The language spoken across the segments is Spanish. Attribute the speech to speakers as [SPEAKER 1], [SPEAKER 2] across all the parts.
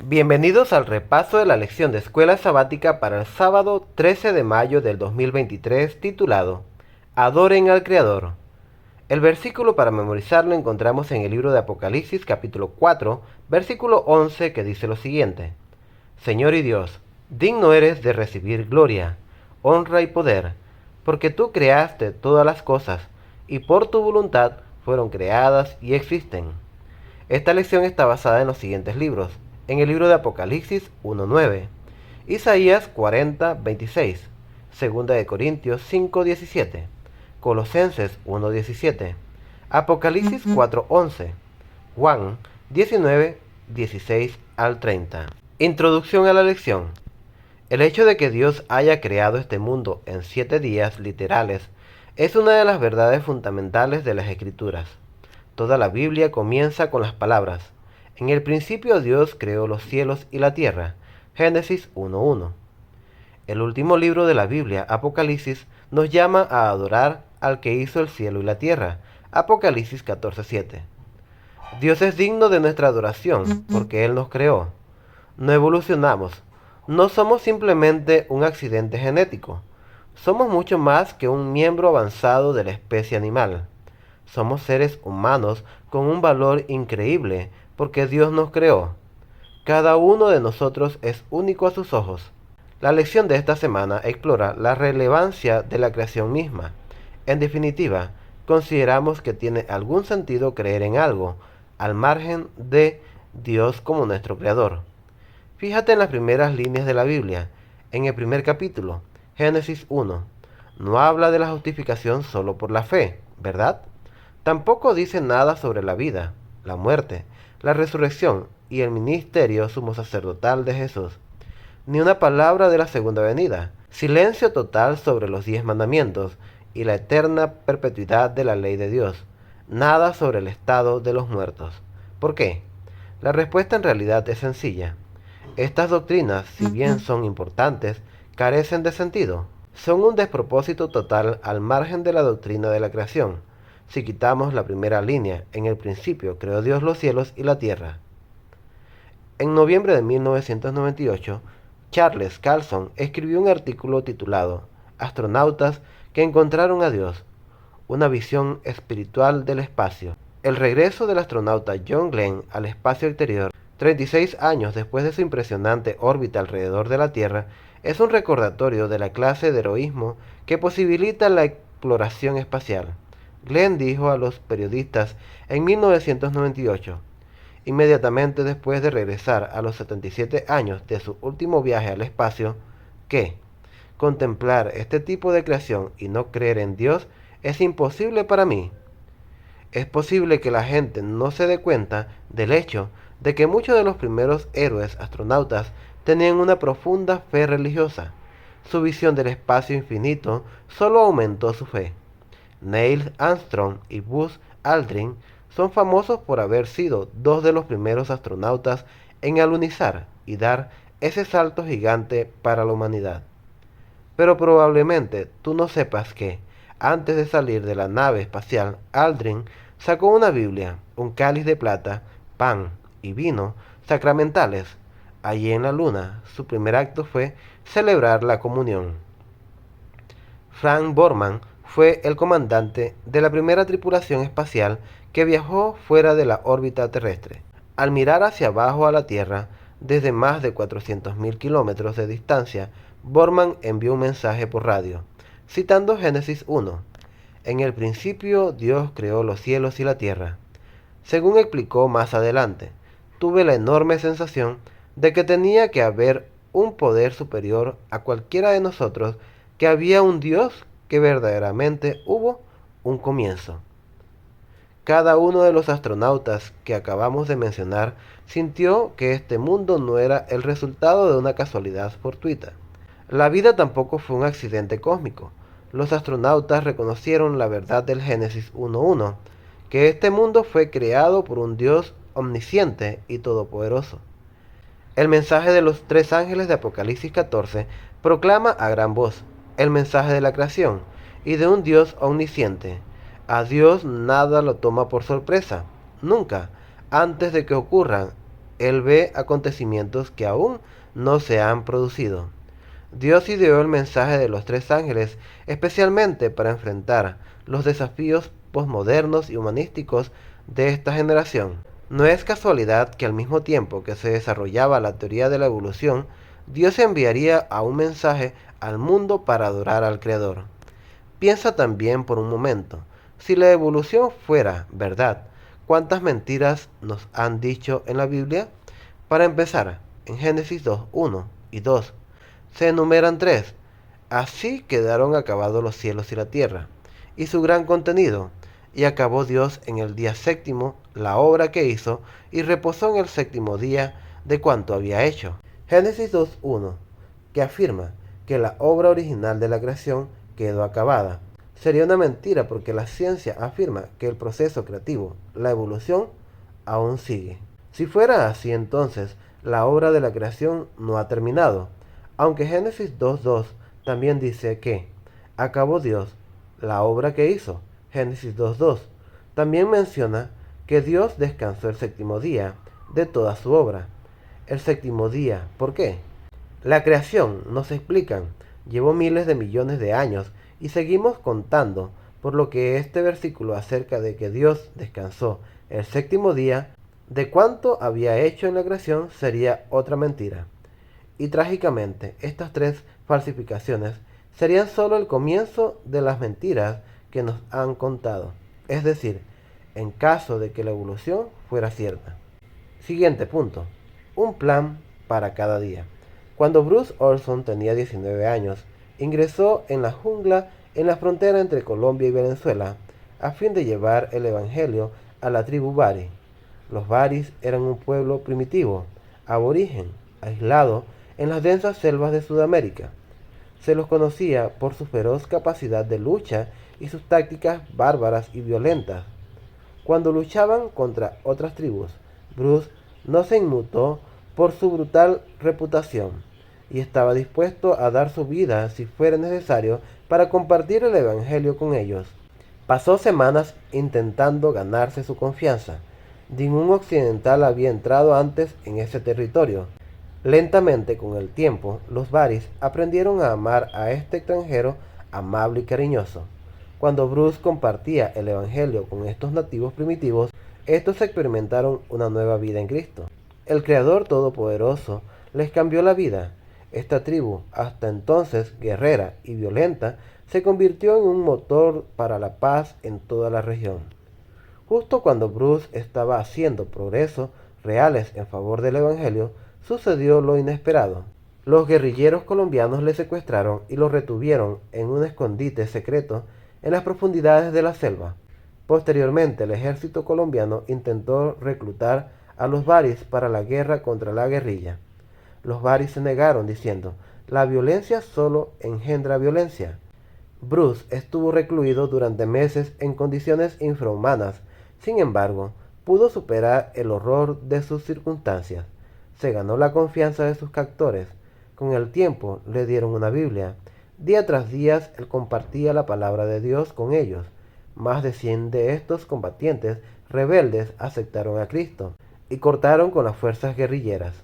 [SPEAKER 1] Bienvenidos al repaso de la lección de escuela sabática para el sábado 13 de mayo del 2023 titulado Adoren al Creador. El versículo para memorizarlo encontramos en el libro de Apocalipsis capítulo 4, versículo 11 que dice lo siguiente: Señor y Dios, digno eres de recibir gloria, honra y poder, porque tú creaste todas las cosas, y por tu voluntad fueron creadas y existen. Esta lección está basada en los siguientes libros: en el libro de Apocalipsis 1:9, Isaías 40:26, Segunda de Corintios 5:17, Colosenses 1:17, Apocalipsis 4:11, Juan 19:16 al 30. Introducción a la lección. El hecho de que Dios haya creado este mundo en 7 días literales es una de las verdades fundamentales de las Escrituras. Toda la Biblia comienza con las palabras: En el principio Dios creó los cielos y la tierra. Génesis 1:1. El último libro de la Biblia, Apocalipsis, nos llama a adorar al que hizo el cielo y la tierra. Apocalipsis 14:7. Dios es digno de nuestra adoración porque Él nos creó. No evolucionamos. No somos simplemente un accidente genético. Somos mucho más que un miembro avanzado de la especie animal. Somos seres humanos con un valor increíble porque Dios nos creó. Cada uno de nosotros es único a sus ojos. La lección de esta semana explora la relevancia de la creación misma. En definitiva, consideramos que tiene algún sentido creer en algo, al margen de Dios como nuestro creador. Fíjate en las primeras líneas de la Biblia. En el primer capítulo, Génesis 1, no habla de la justificación solo por la fe, ¿verdad? Tampoco dice nada sobre la vida, la muerte, la resurrección y el ministerio sumo sacerdotal de Jesús. Ni una palabra de la segunda venida. Silencio total sobre los 10 mandamientos y la eterna perpetuidad de la ley de Dios. Nada sobre el estado de los muertos. ¿Por qué? La respuesta en realidad es sencilla. Estas doctrinas, si bien son importantes, carecen de sentido. Son un despropósito total al margen de la doctrina de la creación. Si quitamos la primera línea, en el principio creó Dios los cielos y la tierra. En noviembre de 1998, Charles Carlson escribió un artículo titulado Astronautas que encontraron a Dios, una visión espiritual del espacio. El regreso del astronauta John Glenn al espacio exterior, 36 años después de su impresionante órbita alrededor de la Tierra, es un recordatorio de la clase de heroísmo que posibilita la exploración espacial. Glenn dijo a los periodistas en 1998, inmediatamente después de regresar a los 77 años de su último viaje al espacio, que contemplar este tipo de creación y no creer en Dios es imposible para mí. Es posible que la gente no se dé cuenta del hecho de que muchos de los primeros héroes astronautas tenían una profunda fe religiosa. Su visión del espacio infinito solo aumentó su fe. Neil Armstrong y Buzz Aldrin son famosos por haber sido dos de los primeros astronautas en alunizar y dar ese salto gigante para la humanidad. Pero probablemente tú no sepas que, antes de salir de la nave espacial, Aldrin sacó una Biblia, un cáliz de plata, pan y vino sacramentales. Allí en la luna, su primer acto fue celebrar la comunión. Frank Borman fue el comandante de la primera tripulación espacial que viajó fuera de la órbita terrestre. Al mirar hacia abajo a la Tierra, desde más de 400.000 kilómetros de distancia, Borman envió un mensaje por radio, citando Génesis 1. En el principio Dios creó los cielos y la tierra. Según explicó más adelante, tuve la enorme sensación de que tenía que haber un poder superior a cualquiera de nosotros, que había un Dios, que verdaderamente hubo un comienzo. Cada uno de los astronautas que acabamos de mencionar sintió que este mundo no era el resultado de una casualidad fortuita. La vida tampoco fue un accidente cósmico. Los astronautas reconocieron la verdad del Génesis 1:1, que este mundo fue creado por un Dios omnisciente y todopoderoso. El mensaje de los 3 ángeles de Apocalipsis 14 proclama a gran voz el mensaje de la creación y de un Dios omnisciente. A Dios nada lo toma por sorpresa, nunca. Antes de que ocurran Él ve acontecimientos que aún no se han producido. Dios ideó el mensaje de los tres ángeles especialmente para enfrentar los desafíos posmodernos y humanísticos de esta generación. No es casualidad que al mismo tiempo que se desarrollaba la teoría de la evolución, Dios enviaría a un mensaje al mundo para adorar al Creador. Piensa también por un momento, si la evolución fuera verdad, ¿cuántas mentiras nos han dicho en la Biblia? Para empezar, en Génesis 2, 1 y 2, se enumeran tres. Así quedaron acabados los cielos y la tierra, y su gran contenido, y acabó Dios en el día séptimo la obra que hizo, y reposó en el séptimo día de cuanto había hecho. Génesis 2.1, que afirma que la obra original de la creación quedó acabada. Sería una mentira porque la ciencia afirma que el proceso creativo, la evolución, aún sigue. Si fuera así, entonces la obra de la creación no ha terminado, aunque Génesis 2.2 también dice que acabó Dios la obra que hizo. Génesis 2.2 también menciona que Dios descansó el séptimo día de toda su obra. El séptimo día, ¿por qué? La creación, nos explican, llevó miles de millones de años y seguimos contando, por lo que este versículo acerca de que Dios descansó el séptimo día de cuánto había hecho en la creación sería otra mentira. Y trágicamente, estas tres falsificaciones serían solo el comienzo de las mentiras que nos han contado, es decir, en caso de que la evolución fuera cierta. Siguiente punto. Un plan para cada día. Cuando Bruce Olson tenía 19 años, ingresó en la jungla en la frontera entre Colombia y Venezuela a fin de llevar el evangelio a la tribu Bari. Los Baris eran un pueblo primitivo, aborigen, aislado en las densas selvas de Sudamérica. Se los conocía por su feroz capacidad de lucha y sus tácticas bárbaras y violentas. Cuando luchaban contra otras tribus, Bruce no se inmutó por su brutal reputación y estaba dispuesto a dar su vida si fuera necesario para compartir el evangelio con ellos. Pasó semanas intentando ganarse su confianza. Ningún occidental había entrado antes en ese territorio. Lentamente, con el tiempo, los Baris aprendieron a amar a este extranjero amable y cariñoso. Cuando Bruce compartía el evangelio con estos nativos primitivos, estos experimentaron una nueva vida en Cristo. El Creador Todopoderoso les cambió la vida. Esta tribu, hasta entonces guerrera y violenta, se convirtió en un motor para la paz en toda la región. Justo cuando Bruce estaba haciendo progresos reales en favor del Evangelio, sucedió lo inesperado. Los guerrilleros colombianos le secuestraron y lo retuvieron en un escondite secreto en las profundidades de la selva. Posteriormente, el ejército colombiano intentó reclutar a los Baris para la guerra contra la guerrilla. Los Baris se negaron diciendo, la violencia solo engendra violencia. Bruce estuvo recluido durante meses en condiciones infrahumanas. Sin embargo, pudo superar el horror de sus circunstancias. Se ganó la confianza de sus captores. Con el tiempo le dieron una Biblia. Día tras día él compartía la palabra de Dios con ellos. Más de 100 de estos combatientes rebeldes aceptaron a Cristo y cortaron con las fuerzas guerrilleras.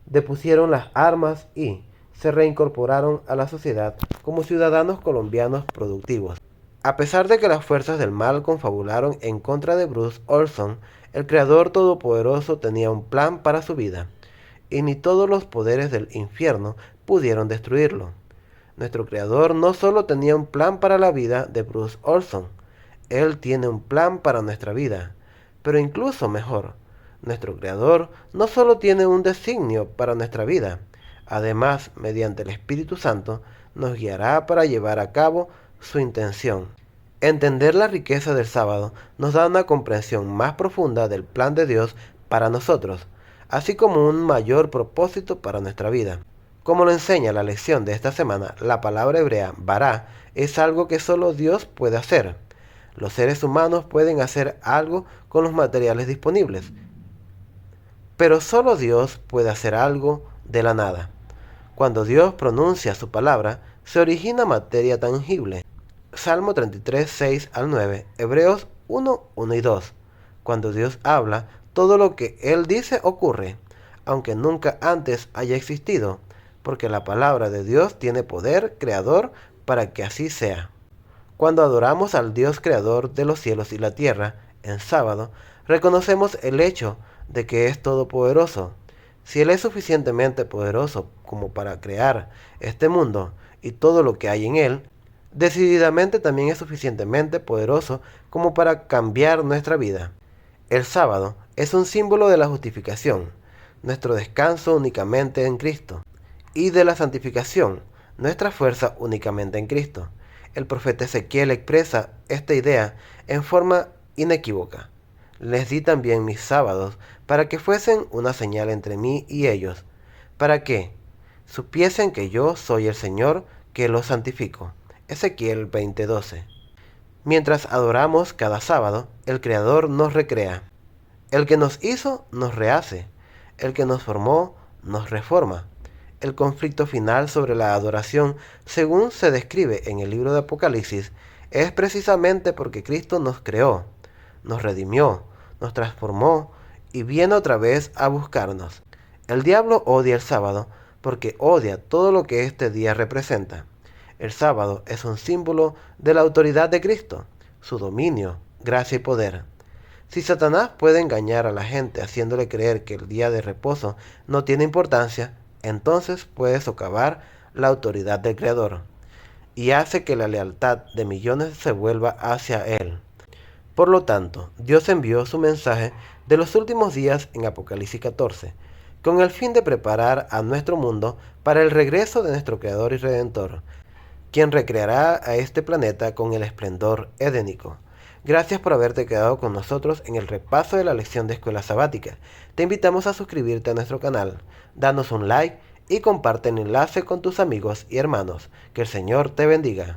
[SPEAKER 1] Depusieron las armas y se reincorporaron a la sociedad como ciudadanos colombianos productivos. A pesar de que las fuerzas del mal confabularon en contra de Bruce Olson, el Creador Todopoderoso tenía un plan para su vida, y ni todos los poderes del infierno pudieron destruirlo. Nuestro Creador no solo tenía un plan para la vida de Bruce Olson, Él tiene un plan para nuestra vida, pero incluso mejor. Nuestro Creador no solo tiene un designio para nuestra vida, además, mediante el Espíritu Santo, nos guiará para llevar a cabo su intención. Entender la riqueza del sábado nos da una comprensión más profunda del plan de Dios para nosotros, así como un mayor propósito para nuestra vida. Como lo enseña la lección de esta semana, la palabra hebrea bará es algo que solo Dios puede hacer. Los seres humanos pueden hacer algo con los materiales disponibles, pero solo Dios puede hacer algo de la nada. Cuando Dios pronuncia su palabra, se origina materia tangible. Salmo 33, 6 al 9, Hebreos 1, 1 y 2. Cuando Dios habla, todo lo que Él dice ocurre, aunque nunca antes haya existido, porque la palabra de Dios tiene poder creador para que así sea. Cuando adoramos al Dios creador de los cielos y la tierra en sábado, reconocemos el hecho de que es todopoderoso. Si Él es suficientemente poderoso como para crear este mundo y todo lo que hay en él, decididamente también es suficientemente poderoso como para cambiar nuestra vida. El sábado es un símbolo de la justificación, nuestro descanso únicamente en Cristo, y de la santificación, nuestra fuerza únicamente en Cristo. El profeta Ezequiel expresa esta idea en forma inequívoca. Les di también mis sábados para que fuesen una señal entre mí y ellos, para que supiesen que yo soy el Señor que los santifico. Ezequiel 20:12. Mientras adoramos cada sábado, el Creador nos recrea. El que nos hizo nos rehace. El que nos formó nos reforma. El conflicto final sobre la adoración, según se describe en el libro de Apocalipsis, es precisamente porque Cristo nos creó, nos redimió, nos transformó y viene otra vez a buscarnos. El diablo odia el sábado porque odia todo lo que este día representa. El sábado es un símbolo de la autoridad de Cristo, su dominio, gracia y poder. Si Satanás puede engañar a la gente haciéndole creer que el día de reposo no tiene importancia, entonces puede socavar la autoridad del Creador y hace que la lealtad de millones se vuelva hacia Él. Por lo tanto, Dios envió su mensaje de los últimos días en Apocalipsis 14, con el fin de preparar a nuestro mundo para el regreso de nuestro Creador y Redentor, quien recreará a este planeta con el esplendor edénico. Gracias por haberte quedado con nosotros en el repaso de la lección de escuela sabática. Te invitamos a suscribirte a nuestro canal, danos un like y comparte el enlace con tus amigos y hermanos. Que el Señor te bendiga.